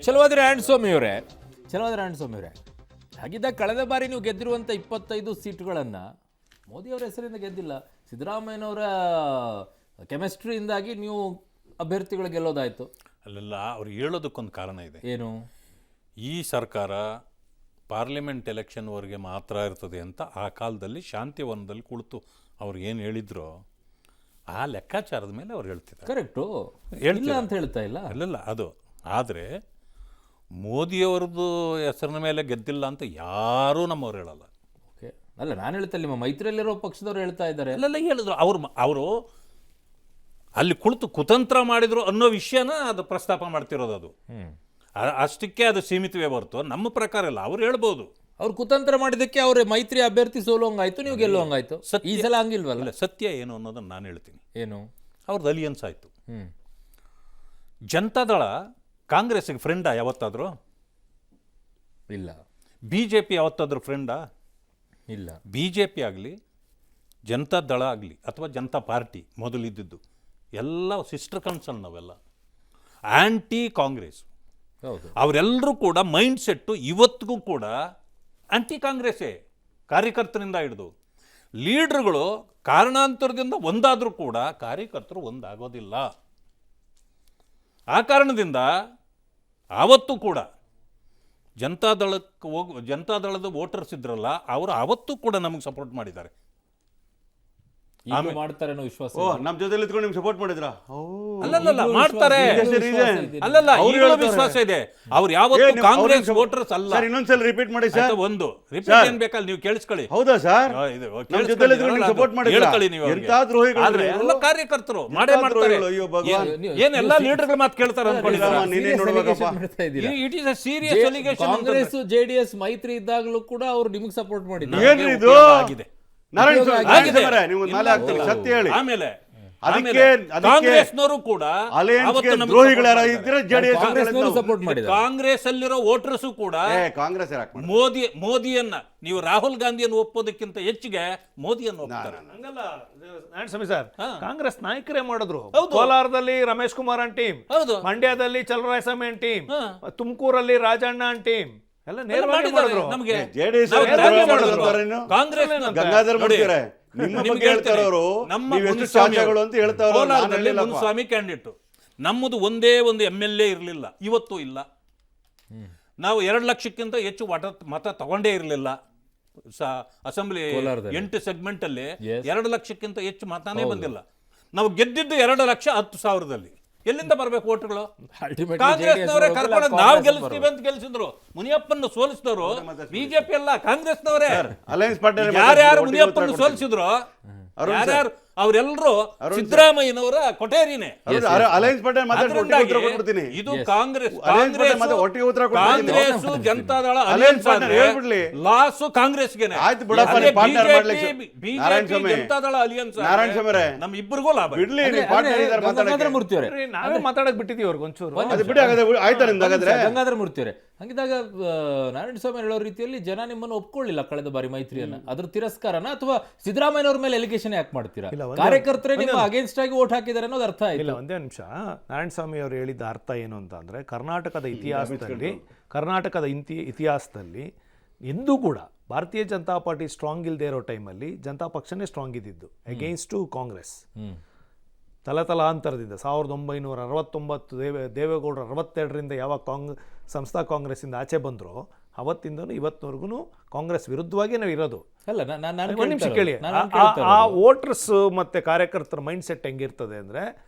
ಚಲವಾದಿ ನಾರಾಯಣಸ್ವಾಮಿ ಅವರೇ ಹಾಗಿದ್ದಾಗ ಕಳೆದ ಬಾರಿ ನೀವು ಗೆದ್ದಿರುವಂಥ 25 ಸೀಟುಗಳನ್ನು ಮೋದಿಯವರ ಹೆಸರಿಂದ ಗೆದ್ದಿಲ್ಲ, ಸಿದ್ದರಾಮಯ್ಯನವರ ಕೆಮಿಸ್ಟ್ರಿಯಿಂದಾಗಿ ನೀವು ಅಭ್ಯರ್ಥಿಗಳು ಗೆಲ್ಲೋದಾಯಿತು. ಅಲ್ಲೆಲ್ಲ ಅವ್ರು ಹೇಳೋದಕ್ಕೊಂದು ಕಾರಣ ಇದೆ. ಏನು? ಈ ಸರ್ಕಾರ ಪಾರ್ಲಿಮೆಂಟ್ ಎಲೆಕ್ಷನ್ವರೆಗೆ ಮಾತ್ರ ಇರ್ತದೆ ಅಂತ ಆ ಕಾಲದಲ್ಲಿ ಶಾಂತಿವನದಲ್ಲಿ ಕುಳಿತು ಅವ್ರು ಏನು ಹೇಳಿದ್ರು ಆ ಲೆಕ್ಕಾಚಾರದ ಮೇಲೆ ಅವ್ರು ಹೇಳ್ತಿದ್ದಾರೆ. ಕರೆಕ್ಟು, ಇಲ್ಲ ಅಂತ ಹೇಳ್ತಾ ಇಲ್ಲ. ಅಲ್ಲಲ್ಲ ಅದು. ಆದರೆ ಮೋದಿಯವ್ರದ್ದು ಹೆಸರಿನ ಮೇಲೆ ಗೆದ್ದಿಲ್ಲ ಅಂತ ಯಾರೂ ನಮ್ಮವ್ರು ಹೇಳಲ್ಲ. ಓಕೆ, ಅಲ್ಲ ನಾನು ಹೇಳ್ತಾ ನಿಮ್ಮ ಮೈತ್ರಿಯಲ್ಲಿರೋ ಪಕ್ಷದವ್ರು ಹೇಳ್ತಾ ಇದ್ದಾರೆ. ಅಲ್ಲೆಲ್ಲ ಹೇಳಿದ್ರು ಅವರು ಅಲ್ಲಿ ಕುಳಿತು ಕುತಂತ್ರ ಮಾಡಿದ್ರು ಅನ್ನೋ ವಿಷಯನ ಅದು ಪ್ರಸ್ತಾಪ ಮಾಡ್ತಿರೋದು. ಅದು ಅಷ್ಟಕ್ಕೆ ಅದು ಸೀಮಿತವೇ ಹೊರತು ನಮ್ಮ ಪ್ರಕಾರ ಇಲ್ಲ. ಅವ್ರು ಹೇಳ್ಬೋದು ಅವ್ರು ಕುತಂತ್ರ ಮಾಡಿದ್ದಕ್ಕೆ ಅವ್ರ ಮೈತ್ರಿ ಅಭ್ಯರ್ಥಿ ಸೋಲುವಂಗಾಯ್ತು, ನೀವು ಗೆಲ್ಲುವಂಗಾಯ್ತು. ಈ ಸಲ ಹಂಗಿಲ್ವಲ್ಲ. ಸತ್ಯ ಏನು ಅನ್ನೋದನ್ನು ನಾನು ಹೇಳ್ತೀನಿ. ಏನು? ಅವ್ರದ್ದು ಅಲಿಯನ್ಸ್ ಆಯಿತು. ಜನತಾದಳ ಕಾಂಗ್ರೆಸ್ಗೆ ಫ್ರೆಂಡಾ ಯಾವತ್ತಾದರೂ? ಇಲ್ಲ. BJP ಯಾವತ್ತಾದ್ರೂ ಫ್ರೆಂಡಾ? ಇಲ್ಲ. BJP ಆಗಲಿ ಜನತಾದಳ ಆಗಲಿ ಅಥವಾ ಜನತಾ ಪಾರ್ಟಿ ಮೊದಲಿದ್ದು ಎಲ್ಲ ಸಿಸ್ಟರ್ ಕನ್ಸರ್ನ್, ನಾವೆಲ್ಲ ಆ್ಯಂಟಿ ಕಾಂಗ್ರೆಸ್. ಹೌದು. ಅವರೆಲ್ಲರೂ ಕೂಡ ಮೈಂಡ್ ಸೆಟ್ಟು ಇವತ್ತಿಗೂ ಕೂಡ ಆ್ಯಂಟಿ ಕಾಂಗ್ರೆಸ್ಸೇ, ಕಾರ್ಯಕರ್ತರಿಂದ ಹಿಡಿದು ಲೀಡ್ರುಗಳು ಕಾರಣಾಂತರದಿಂದ ಒಂದಾದರೂ ಕೂಡ ಕಾರ್ಯಕರ್ತರು ಒಂದಾಗೋದಿಲ್ಲ. ಆ ಕಾರಣದಿಂದ ಆವತ್ತೂ ಕೂಡ ಜನತಾದಳದ ವೋಟರ್ಸ್ ಇದ್ರಲ್ಲ, ಅವರು ಆವತ್ತೂ ಕೂಡ ನಮಗೆ ಸಪೋರ್ಟ್ ಮಾಡಿದ್ದಾರೆ. ಮಾಡ್ತಾರೆ ಅನ್ನೋ ವಿಶ್ವಾಸ. ನಮ್ಮ ಜೊತೆ ಇದ್ಕೊಂಡು ನಿಮ್ಗೆ ಸಪೋರ್ಟ್ ಮಾಡಿದ್ರಾ? ಅಲ್ಲಲ್ಲ ಮಾಡ್ತಾರೆ. ಅಲ್ಲಲ್ಲ ಈಗಲೂ ವಿಶ್ವಾಸ ಇದೆ. ಅವ್ರು ಯಾವತ್ತೂ ಕಾಂಗ್ರೆಸ್ ವೋಟರ್ಸ್ ಅಲ್ಲ. ಸರ್ ಇನ್ನೊಂದ್ಸಲ ರಿಪೀಟ್ ಮಾಡಿ ಸರ್. ಒಂದು ರಿಪೀಟ್ ಏನ್ ಬೇಕಲ್ಲ, ನೀವು ಕೇಳಿಸ್ಕೊಳ್ಳಿ. ಹೌದಾ ಸರ್? ನಮ್ಮ ಜೊತೆ ಇದ್ಕೊಂಡು ಸಪೋರ್ಟ್ ಮಾಡಿದ್ರಾ? ಹೇಳ್ಕೊಳ್ಳಿ ನೀವು. ಎಂತ ದ್ರೋಹಿಗಳು ಎಲ್ಲ ಕಾರ್ಯಕರ್ತರು ಮಾಡೇ ಮಾಡ್ತಾರೆ. ಅಯ್ಯೋ ಭಗವಾನ್, ಏನೆಲ್ಲ ಲೀಡರ್ಗಳ ಮಾತು ಕೇಳ್ತಾರೆ ಅನ್ಕೊಂಡಿದ್ದಾರೆ. ನೀನೇ ನೋಡ್ಬೇಕಪ್ಪ. It is a serious allegation. Congress JDS ಮೈತ್ರಿ ಇದ್ದಾಗಲೂ ಕೂಡ ಅವ್ರು ನಿಮಗೆ ಸಪೋರ್ಟ್ ಮಾಡಿದ್ದಾರೆ. ಏನ್ರಿ ಇದು? ನಾರಾಯಣ ನೀವು ಮಾಲೆ ಆಗ್ತಿಲ್ಲ, ಸತ್ಯ ಹೇಳಿ. ಆಮೇಲೆ ಕಾಂಗ್ರೆಸ್ನವರು ಕೂಡ ದ್ರೋಹಿಗಳು ಯಾರಾಗಿದ್ರೆ ಸಪೋರ್ಟ್ ಮಾಡಿದ್ದಾರೆ. ಕಾಂಗ್ರೆಸ್ ಅಲ್ಲಿರೋ ವೋಟರ್ಸು ಕೂಡ ಕಾಂಗ್ರೆಸ್ ಮೋದಿಯನ್ನ, ನೀವು ರಾಹುಲ್ ಗಾಂಧಿಯನ್ನು ಒಪ್ಪೋದಕ್ಕಿಂತ ಹೆಚ್ಚಿಗೆ ಮೋದಿಯನ್ನು ಒಪ್ತಾರೆ. ಹಂಗಲ್ಲ ನಾರಾಯಣಸ್ವಾಮಿ ಸರ್, ಕಾಂಗ್ರೆಸ್ ನಾಯಕರೇ ಮಾಡಿದ್ರು. ಕೋಲಾರದಲ್ಲಿ ರಮೇಶ್ ಕುಮಾರ್ ಅನ್ ಟೀಮ್, ಹೌದು. ಮಂಡ್ಯದಲ್ಲಿ ಚಲರಾಯಸ್ವಾಮಿ ಅನ್ ಟೀಮ್, ತುಮಕೂರಲ್ಲಿ ರಾಜಣ್ಣ ಅನ್ ಟೀಮ್ ಎಲ್ಲ ನೇರವಾಗಿ ಮಾಡಿದ್ರು. ನಮಗೆ ಕಾಂಗ್ರೆಸ್ ಗಂಗಾಧರ್ ಮಾಡ್ತಾರೆ ನಿಮ್ಮ ಬಗ್ಗೆ ಹೇಳ್ತಾರವರು, ನೀವು ಎಷ್ಟು ಶಾಸಕಗಳು ಅಂತ ಹೇಳ್ತಾರೋ. ಕೋಲಾರದಲ್ಲಿ ಮುನ್ಸ್ವಾಮಿ ಕ್ಯಾಂಡಿಡೇಟ್, ನಮ್ಮದು ಒಂದೇ ಒಂದು MLA ಇರಲಿಲ್ಲ, ಇವತ್ತು ಇಲ್ಲ. ನಾವು 2 ಲಕ್ಷಕ್ಕಿಂತ ಹೆಚ್ಚು ಮತ ತಗೊಂಡೇ ಇರಲಿಲ್ಲ. ಅಸೆಂಬ್ಲಿ 8 ಸೆಗ್ಮೆಂಟ್ ಅಲ್ಲಿ 2 ಲಕ್ಷಕ್ಕಿಂತ ಹೆಚ್ಚು ಮತನೇ ಬಂದಿಲ್ಲ. ನಾವು ಗೆದ್ದಿದ್ದು 2 ಲಕ್ಷ 10,000ದಲ್ಲಿ. ಎಲ್ಲಿಂದ ಬರ್ಬೇಕು ಓಟ್ಗಳು? ಕಾಂಗ್ರೆಸ್ನವರೇ ಕರ್ಕೊಂಡು ನಾವು ಗೆಲ್ಲಿಸ್ತೀವಿ ಅಂತ ಗೆಲ್ಸಿದ್ರು. ಮುನಿಯಪ್ಪನ ಸೋಲಿಸಿದವರು BJP ಅಲ್ಲ, ಕಾಂಗ್ರೆಸ್ನವರೇ. ಅಲಯನ್ಸ್ ಪಾರ್ಟಿ ಯಾರ್ಯಾರು ಮುನಿಯಪ್ಪನ ಸೋಲಿಸಿದ್ರು, ಯಾರ್ಯಾರು ಅವರೆಲ್ಲರೂ ಸಿದ್ದರಾಮಯ್ಯನವರ ಕೊಠೇರಿನೇ. ಅಲಯನ್ಸ್ ಪಾರ್ಟಿ ಮಾತಾಡ್ತೀನಿ. ಇದು ಕಾಂಗ್ರೆಸ್ ಒಟ್ಟಿಗೆ ಉತ್ತರ ಕಾಂಗ್ರೆಸ್ ಜನತಾದಳ ಅಲಯನ್ಸ್ ಹೇಳ್ಬಿಡ್ಲಿ. ಲಾಸು ಕಾಂಗ್ರೆಸ್ಗೆನೆ. ಆಯ್ತು ಬಿಡಪ್ಪ, ಜನತಾದಳ ಅಲಿಯನ್ಸ್ ನಮ್ ಇಬ್ಬರಿಗೂ ಲಾಭ. ಬಿಡ್ಲಿ, ಗಂಗಾಧರ ಮೂರ್ತಿಯವರೇ, ನಾವೇ ಮಾತಾಡಕ್ ಬಿಟ್ಟಿದೀವಿ ಅವ್ರಿಗೆ ಒಂಚೂರು. ಆಯ್ತಾ ನಿಮ್ದಾಗಾದ್ರೆ? ಗಂಗಾಧರ ಮೂರ್ತಿಯವರೇ, ಹಂಗಿದಾಗ ನಾರಾಯಣಸ್ವಾಮಿ ಹೇಳೋ ರೀತಿಯಲ್ಲಿ ಜನ ನಿಮ್ಮನ್ನು ಒಪ್ಕೊಳ್ಳಿಲ್ಲ ಕಳೆದ ಬಾರಿ ಮೈತ್ರಿಯನ್ನ. ಅದ್ರ ತಿರಸ್ಕಾರನ ಅಥವಾ ಸಿದ್ದರಾಮಯ್ಯನವ್ರ ಮೇಲೆ ಎಲಿಗೇಷನ್ ಯಾಕೆ ಮಾಡ್ತೀರಾ? ಕಾರ್ಯಕರ್ತರೇ ನಿಮ್ಮ ಅಗೇನ್ಸ್ಟ್ ಆಗಿ ಓಟ್ ಹಾಕಿದ್ದಾರೆ ಅನ್ನೋದು ಅರ್ಥ ಆಯ್ತು. ಇಲ್ಲ, ಒಂದೇ ನಿಮಿಷ. ನಾರಾಯಣಸ್ವಾಮಿ ಅವರು ಹೇಳಿದ್ದ ಅರ್ಥ ಏನು ಅಂತ ಅಂದ್ರೆ, ಕರ್ನಾಟಕದ ಇತಿಹಾಸದಲ್ಲಿ ಎಂದೂ ಕೂಡ ಭಾರತೀಯ ಜನತಾ ಪಾರ್ಟಿ ಸ್ಟ್ರಾಂಗ್ ಇಲ್ಲದೆ ಇರೋ ಟೈಮಲ್ಲಿ ಜನತಾ ಪಕ್ಷನೇ ಸ್ಟ್ರಾಂಗ್ ಇದ್ದಿದ್ದು ಅಗೇನ್ಸ್ಟ್ ಟು ಕಾಂಗ್ರೆಸ್. ತಲತಲಾಂತರದಿಂದ 1969 ದೇವೇಗೌಡರು 62ರಿಂದ ಯಾವಾಗ ಸಂಸ್ಥಾ ಕಾಂಗ್ರೆಸ್ಸಿಂದ ಆಚೆ ಬಂದರೂ ಅವತ್ತಿಂದನೂ ಇವತ್ತಿನವರೆಗೂ ಕಾಂಗ್ರೆಸ್ ವಿರುದ್ಧವಾಗಿ ನಾವು ಇರೋದು. ಅಲ್ಲ, ಒಂದು ನಿಮಿಷ ಕೇಳಿ. ಆ ವೋಟರ್ಸ್ ಮತ್ತೆ ಕಾರ್ಯಕರ್ತರ ಮೈಂಡ್ ಸೆಟ್ ಹೆಂಗಿರ್ತದೆ ಅಂದ್ರೆ,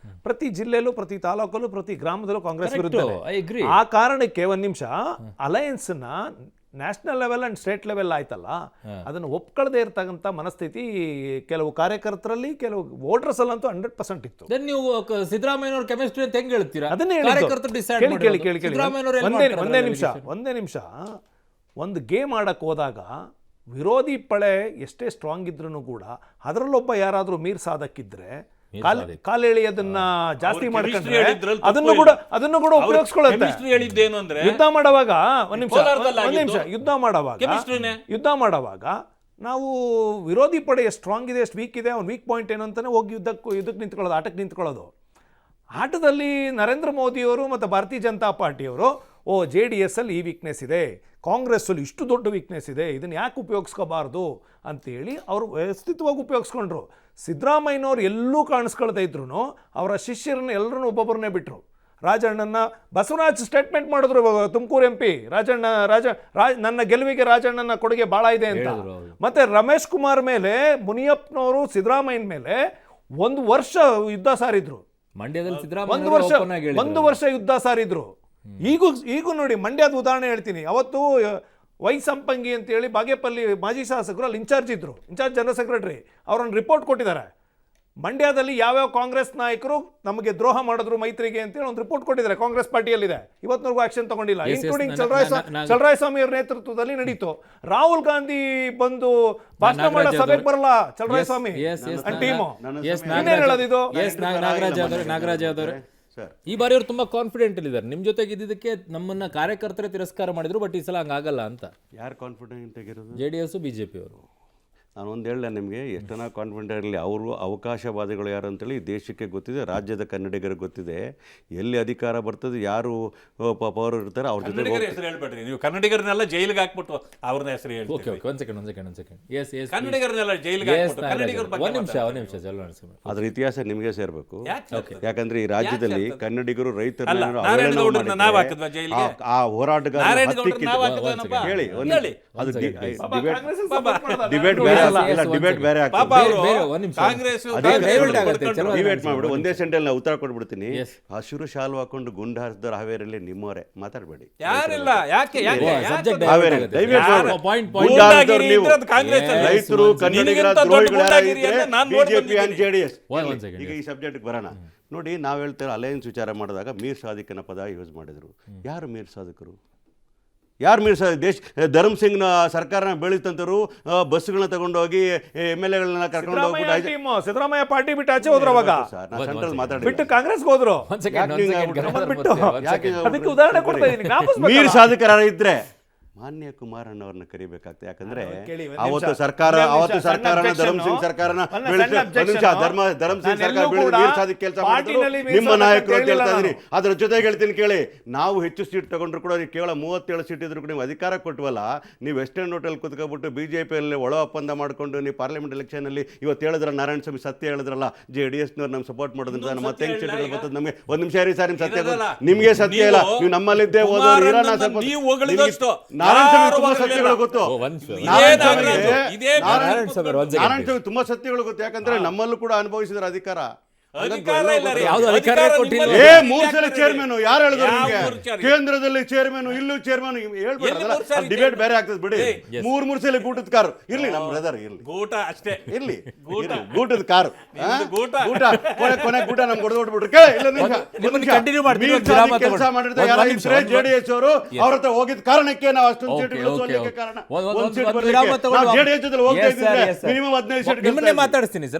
ಪ್ರತಿ ಜಿಲ್ಲೆಯಲ್ಲೂ, ಪ್ರತಿ ತಾಲೂಕಲ್ಲೂ, ಪ್ರತಿ ಗ್ರಾಮದಲ್ಲೂ ಕಾಂಗ್ರೆಸ್ ವಿರುದ್ಧ. ಆ ಕಾರಣಕ್ಕೆ ಒಂದ್ ನಿಮಿಷ ಅಲಯನ್ಸ್ ನ national level and state level ಆಯ್ತಲ್ಲ, ಅದನ್ನು ಒಪ್ಕೊಳ್ಳದೆ ಇರ್ತಕ್ಕಂಥ ಮನಸ್ಥಿತಿ ಕೆಲವು ಕಾರ್ಯಕರ್ತರಲ್ಲಿ, ಕೆಲವು ವೋಟರ್ಸ್ ಅಲ್ಲಂತೂ 100% ಇತ್ತು. ನೀವು ಸಿದ್ದರಾಮಯ್ಯನವ್ರ ಕೆಮಿಸ್ಟ್ರಿ ಅಂತ ಹೆಂಗ್ ಹೇಳ್ತೀರಾ? ಅದನ್ನೇ ಒಂದೇ ನಿಮಿಷ. ಒಂದು ಗೇಮ್ ಆಡಕ್ ಹೋದಾಗ ವಿರೋಧಿ ಪಳೆ ಎಷ್ಟೇ ಸ್ಟ್ರಾಂಗ್ ಇದ್ರೂ ಕೂಡ ಅದರಲ್ಲೊಬ್ಬ ಯಾರಾದ್ರೂ ಮೀರ್ ಸಾಧಕ್ಕಿದ್ರೆ ಕಾಲೆಳಿ ಅದನ್ನ ಜಾಸ್ತಿ ಮಾಡ್ಕೊಂಡ್ರೆ ಅದನ್ನು ಕೂಡ ಉಪಯೋಗಿಸ್ಕೊಳ್ಳುತ್ತೆ. ಯುದ್ಧ ಮಾಡುವಾಗ ಯುದ್ಧ ಮಾಡುವಾಗ ನಾವು ವಿರೋಧಿ ಪಡೆ ಎಷ್ಟು ಸ್ಟ್ರಾಂಗ್ ಇದೆ, ಎಷ್ಟು ವೀಕ್ ಇದೆ, ಅವ್ನು ವೀಕ್ ಪಾಯಿಂಟ್ ಏನು ಅಂತಾನೆ ಹೋಗಿ ಯುದ್ಧಕ್ಕೆ ನಿಂತ್ಕೊಳ್ಳೋದು, ಆಟಕ್ಕೆ ನಿಂತ್ಕೊಳ್ಳೋದು. ಆಟದಲ್ಲಿ ನರೇಂದ್ರ ಮೋದಿಯವರು ಮತ್ತು ಭಾರತೀಯ ಜನತಾ ಪಾರ್ಟಿಯವರು JDS ಅಲ್ಲಿ ಈ ವೀಕ್ನೆಸ್ ಇದೆ, ಕಾಂಗ್ರೆಸ್ಸಲ್ಲಿ ಇಷ್ಟು ದೊಡ್ಡ ವೀಕ್ನೆಸ್ ಇದೆ, ಇದನ್ನು ಯಾಕೆ ಉಪಯೋಗಿಸ್ಕೋಬಾರ್ದು ಅಂತೇಳಿ ಅವರು ವ್ಯವಸ್ಥಿತವಾಗಿ ಉಪಯೋಗಿಸ್ಕೊಂಡ್ರು. ಸಿದ್ದರಾಮಯ್ಯನವ್ರು ಎಲ್ಲೂ ಕಾಣಿಸ್ಕೊಳ್ತಾ ಇದ್ರು ಅವರ ಶಿಷ್ಯರನ್ನ ಎಲ್ಲರನ್ನೂ ಒಬ್ಬೊಬ್ಬರನ್ನೇ ಬಿಟ್ಟರು. ರಾಜಣ್ಣನ ಬಸವರಾಜ್ ಸ್ಟೇಟ್ಮೆಂಟ್ ಮಾಡಿದ್ರು ತುಮಕೂರು MP ನನ್ನ ಗೆಲುವಿಗೆ ರಾಜಣ್ಣನ ಕೊಡುಗೆ ಭಾಳ ಇದೆ ಅಂತ. ಮತ್ತೆ ರಮೇಶ್ ಕುಮಾರ್ ಮೇಲೆ ಮುನಿಯಪ್ಪನವರು ಸಿದ್ದರಾಮಯ್ಯನ ಮೇಲೆ 1 ವರ್ಷ ಯುದ್ಧ ಸಾರಿದ್ರು. ಮಂಡ್ಯದಲ್ಲಿ ಒಂದು ವರ್ಷ ಯುದ್ಧ ಸಾರಿದ್ರು. ಈಗೂ ನೋಡಿ, ಮಂಡ್ಯದ ಉದಾಹರಣೆ ಹೇಳ್ತೀನಿ. ಅವತ್ತು ವೈ ಸಂಪಂಗಿ ಅಂತೇಳಿ ಬಾಗೇಪಲ್ಲಿ ಮಾಜಿ ಶಾಸಕರು ಅಲ್ಲಿ ಇನ್ಚಾರ್ಜ್ ಜನರಲ್ ಸೆಕ್ರೆಟರಿ, ಅವರನ್ನು ರಿಪೋರ್ಟ್ ಕೊಟ್ಟಿದ್ದಾರೆ. ಮಂಡ್ಯದಲ್ಲಿ ಯಾವ್ಯಾವ ಕಾಂಗ್ರೆಸ್ ನಾಯಕರು ನಮಗೆ ದ್ರೋಹ ಮಾಡಿದ್ರು ಮೈತ್ರಿಗೆ ಅಂತೇಳಿ ಒಂದು ರಿಪೋರ್ಟ್ ಕೊಟ್ಟಿದ್ದಾರೆ. ಕಾಂಗ್ರೆಸ್ ಪಾರ್ಟಿಯಲ್ಲಿದೆ, ಇವತ್ತಿನವರೆಗೂ ಆಕ್ಷನ್ ತಗೊಂಡಿಲ್ಲ. ಇನ್ಕ್ಲೂಡಿಂಗ್ ಚಲರಾಯಸ್ವಾಮಿ ಅವ್ರ ನೇತೃತ್ವದಲ್ಲಿ ನಡೀತು. ರಾಹುಲ್ ಗಾಂಧಿ ಬಂದು ಭಾಷಣ ಮಾಡೋ ಸಭೆಗೆ ಬರಲ್ಲ ಚಲರಾಯಸ್ವಾಮಿ ಟೀಮು. ಹೇಳೋದಿದು ನಾಗರಾಜ್ ಯಾದವ್ ಈ ಬಾರಿ ಅವ್ರು ತುಂಬಾ ಕಾನ್ಫಿಡೆಂಟ್ ಇದ್ದಾರೆ. ನಿಮ್ ಜೊತೆಗೆ ಇದ್ದಿದ್ದಕ್ಕೆ ನಮ್ಮನ್ನ ಕಾರ್ಯಕರ್ತರೇ ತಿರಸ್ಕಾರ ಮಾಡಿದ್ರು, ಬಟ್ ಈ ಸಲ ಹಂಗಾಗಲ್ಲ ಅಂತ. ಯಾರು ಕಾನ್ಫಿಡೆಂಟ್ ಆಗಿರೋದು? JDS BJP ಅವರು. ನಾನು ಒಂದು ಹೇಳಲ್ಲ ನಿಮಗೆ, ಎಷ್ಟನ ಕಾನ್ಫಿಡೆಂಟ್ ಇರಲಿ, ಅವರು ಅವಕಾಶವಾದಿಗಳು ಯಾರು ಅಂತೇಳಿ ದೇಶಕ್ಕೆ ಗೊತ್ತಿದೆ, ರಾಜ್ಯದ ಕನ್ನಡಿಗರಿಗೆ ಗೊತ್ತಿದೆ. ಎಲ್ಲಿ ಅಧಿಕಾರ ಬರ್ತದೆ, ಯಾರು ಪವರ್ ಇರ್ತಾರೆ ಅವ್ರ ಜೊತೆ ಹೆಸರು ಹೇಳ್ಬೇಡ್ರಿ ನೀವು. ಕನ್ನಡಿಗರನ್ನೆಲ್ಲ ಜೈಲಿಗೆ ಹಾಕ್ಬಿಟ್ಟು ಅವ್ರನ್ನ ಹೆಸರು ಹೇಳಿ. ಓಕೆ ಒಂದ್ ಸೆಕೆಂಡ್. ಎಸ್ ಕನ್ನಡಿಗರನ್ನೆಲ್ಲ ಜೈಲಿಗೆ ಹಾಕ್ಬಿಟ್ಟು ಒಂದ್ ನಿಮಿಷ ಅದ್ರ ಇತಿಹಾಸ ನಿಮಗೆ ಸೇರ್ಬೇಕು. ಯಾಕಂದ್ರೆ ಈ ರಾಜ್ಯದಲ್ಲಿ ಕನ್ನಡಿಗರು ರೈತರು ಆ ಹೋರಾಟಗಾರ ಹೇಳಿ ಅದು ಡಿಬೇಟ್ ಬೇರೆ, ಡಿಬೇಟ್ ಬೇರೆ ಡಿಬೇಟ್ ಮಾಡ್ಬಿಡು. ಒಂದೇ ಸೆಂಟೆಲ್ ನಾವು ಉತ್ತರ ಕೊಟ್ಬಿಡ್ತೀನಿ. ಹಸಿರು ಶಾಲು ಹಾಕೊಂಡು ಗುಂಡು ಹಾರಿಸಿದವ್ರು ಹಾವೇರಿಯಲ್ಲಿ ನಿಮ್ಮವರೇ, ಮಾತಾಡಬೇಡಿ. ಯಾರಿಲ್ಲ, ಯಾಕೆ ರೈತರು ಕನ್ನಡಿಗರ ದ್ರೋಹಿಗಳಾಗಿದ್ರೆ BJP and JDS. ಈಗ ಈ ಸಬ್ಜೆಕ್ಟ್ ಬರೋಣ ನೋಡಿ. ನಾವು ಹೇಳ್ತೇವೆ ಅಲಯನ್ಸ್ ವಿಚಾರ ಮಾಡಿದಾಗ ಮೀರ್ ಸಾದಿಕ್ನ ಪದ ಯೂಸ್ ಮಾಡಿದ್ರು. ಯಾರು ಮೀರ್ ಸಾದಿಕರು? ಧರ್ಮ್ ಸಿಂಗ್ನ ಸರ್ಕಾರನ ಬೆಳೀತಂತರು ಬಸ್ಗಳನ್ನ ತಗೊಂಡೋಗಿ MLAಗಳನ್ನ ಕರ್ಕೊಂಡು ಹೋಗ್ಬಿಟ್ಟು ಸಿದ್ದರಾಮಯ್ಯ ಪಾರ್ಟಿ ಬಿಟ್ಟು ಆಚೆ ಹೋದ್ರು. ಅವಾಗ ಬಿಟ್ಟು ಕಾಂಗ್ರೆಸ್ಗೆ ಹೋದ್ರು. ಮೀರ್ ಸಾದಿಕರ ಇದ್ರೆ ಮಾನ್ಯ ಕುಮಾರಣ್ಣವ್ರನ್ನ ಕರಿಬೇಕಾಗ್ತದೆ. ಯಾಕಂದ್ರೆ ಅವತ್ತು ಸರ್ಕಾರನ ಧರ್ಮ್ ಸಿಂಗ್ ಸರ್ಕಾರನ ಧರ್ಮ್ ಸಿಂಗ್ ಸರ್ಕಾರ ಮೀರ್ ಸಾದಿಕ್ ಕೆಲಸ ಮಾಡಿದ್ರು ನಿಮ್ಮ ನಾಯಕರು ಅಂತ ಹೇಳ್ತಾ ಇದೀನಿ. ಅದ್ರ ಜೊತೆಗೆ ಹೇಳ್ತೀನಿ ಕೇಳಿ, ನಾವು ಹೆಚ್ಚು ಸೀಟ್ ತಗೊಂಡ್ರು ಕೂಡ ಕೇವಲ 37 ಸೀಟ್ ಇದ್ರು ಕೂಡ ನೀವು ಅಧಿಕಾರ ಕೊಟ್ಟವಲ್ಲ. ನೀವು ವೆಸ್ಟರ್ನ್ ಹೋಟೆಲ್ ಕುತ್ಕೊಬಿಟ್ಟು BJPಯಲ್ಲಿ ಒಳ ಒಪ್ಪಂದ ಮಾಡ್ಕೊಂಡು ನೀವು ಪಾರ್ಲಿಮೆಂಟ್ ಎಲೆಕ್ಷನ್ ಅಲ್ಲಿ ಇವತ್ತು ಹೇಳಿದ್ರ ನಾರಾಯಣ ಸ್ವಾಮಿ ಸತ್ಯ ಹೇಳಿದ್ರಲ್ಲ, JDSನವ್ರು ನಮ್ಗೆ ಸಪೋರ್ಟ್ ಮಾಡೋದ್ರಿಂದ ಮತ್ತೆ ಹೆಂಗ್ ಸೀಟ್ಗಳು ಬರ್ತದೆ ನಮಗೆ. ಒಂದ್ ನಿಮಿಷ ಇರಿ ಸರ್, ನಿಮ್ ಸತ್ಯ ನಿಮ್ಗೆ ಸತ್ಯ ಇಲ್ಲ, ನೀವು ನಮ್ಮಲ್ಲಿದ್ದೇ ಹೋದವ್ರು ಇರೋಣ. ನಾರಾಯಣ ಸ್ವಾಮಿ ತುಂಬಾ ಸತ್ಯಗಳು ಗೊತ್ತು. ನಾರಾಯಣ ಸ್ವಾಮಿ ತುಂಬಾ ಸತ್ಯಗಳು ಗೊತ್ತು. ಯಾಕಂದ್ರೆ ನಮ್ಮಲ್ಲೂ ಕೂಡ ಅನುಭವಿಸಿದ್ರ ಅಧಿಕಾರ. 3 ಸಲ ಚೇರ್ಮನ್ ಯಾರು ಹೇಳಿದ್ರು ನಿಮ್ಗೆ? ಕೇಂದ್ರದಲ್ಲಿ ಚೇರ್ಮನ್, ಇಲ್ಲೂ ಚೇರ್ಮನ್ ಹೇಳ್ಬಿಡಲ್ಲ. ಡಿಬೇಟ್ ಬೇರೆ ಆಗ್ತದೆ ಬಿಡಿ. 3 ಸಲ ಗೂಟದ ಕಾರು ಇರ್ಲಿ, ನಮ್ ಬ್ರದರ್ ಇರ್ಲಿ, ಗೂಟ ಅಷ್ಟೇ ಇರ್ಲಿ, ಗೂಟದ ಕಾರು ಕೊನೆ ಗೂಟ ನಮ್ಗೆ ಹೊಡೆದ್ಬಿಟ್ರು. ಕೆಲಸ ಮಾಡಿದ್ರೆ ಯಾರಾಗಿದ್ರೆ JDS ಅವರು ಅವ್ರ ಹತ್ರ ಹೋಗಿದ ಕಾರಣಕ್ಕೆ ನಾವು ಅಷ್ಟೊಂದು ಸೀಟ್ಗಳು ಸೋಲಿಕ್ಕೆ ಕಾರಣ. JDS ಜೊತೆ ಹೋಗ್ತಾ ಇದ್ರೆ ಮಿನಿಮಮ್ 15 ಸೀಟ್ ಮಾತಾಡಿಸ್ತೀನಿ ಸರ್.